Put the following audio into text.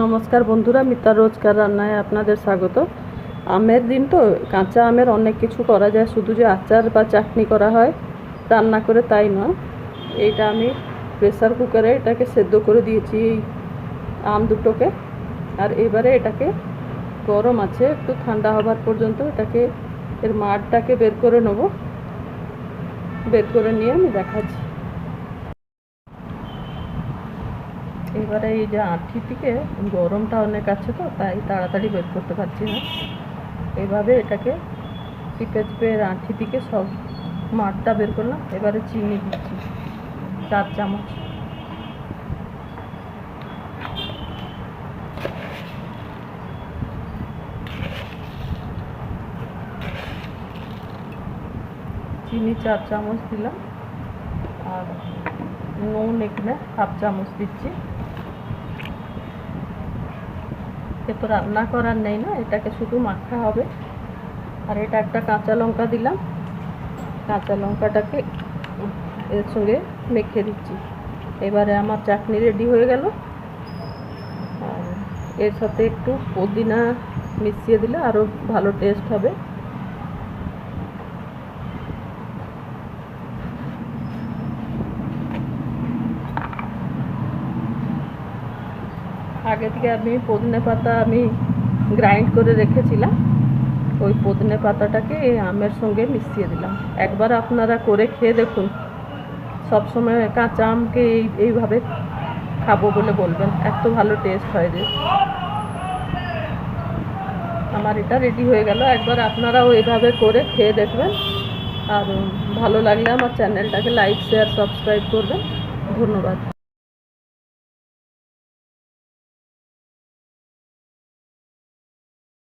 নমস্কার বন্ধুরা, মিতা রোজকার রান্নায় আপনাদের স্বাগত। আমের দিন তো কাঁচা আমের অনেক কিছু করা যায়, শুধু যে আচার বা চাটনি করা হয় রান্না করে তাই নয়। এইটা আমি প্রেসার কুকারে এটাকে সেদ্ধ করে দিয়েছি, এই আম দুটোকে। আর এবারে এটাকে গরম আছে, একটু ঠান্ডা হবার পর্যন্ত এটাকে এর মাড়টাকে বের করে নেব। বের করে নিয়ে আমি দেখাচ্ছি। এবারে এই যে আঁটি থেকে গরমটা অনেক আছে তো তাই তাড়াতাড়ি বের করতে পারছি না। এভাবে এটাকে চিপে চিপে আঁটি থেকে সব মাঠটা বের করলাম। এবারে চিনি দিচ্ছি 4 চামচ। চিনি 4 চামচ দিলাম। আর নুন এখানে 1/2 চামচ দিচ্ছি। এ তো রান্না করার নেই না, এটাকে শুধু মাখা হবে। আর এটা একটা কাঁচা লঙ্কা দিলাম, কাঁচা লঙ্কাটাকে এর সঙ্গে মেখে দিচ্ছি। এবারে আমার চাটনি রেডি হয়ে গেল। আর এর সাথে একটু পুদিনা মিশিয়ে দিলে আরও ভালো টেস্ট হবে। আগে থেকে পুদিনা পাতা আমি গ্রাইন্ড করে রেখেছিলাম, ওই পুদিনা পাতাটাকে এই আমের সঙ্গে মিশিয়ে দিলাম। একবার আপনারা করে খেয়ে দেখুন, সবসময় কাঁচা আমকে এইভাবে খাবো বলে বলবেন, এত ভালো টেস্ট হয় যে। আমার এটা রেডি হয়ে গেল। একবার আপনারাও এইভাবে করে খেয়ে দেখবেন। আর ভালো লাগলে আমার চ্যানেলটাকে লাইক, শেয়ার, সাবস্ক্রাইব করবেন। ধন্যবাদ।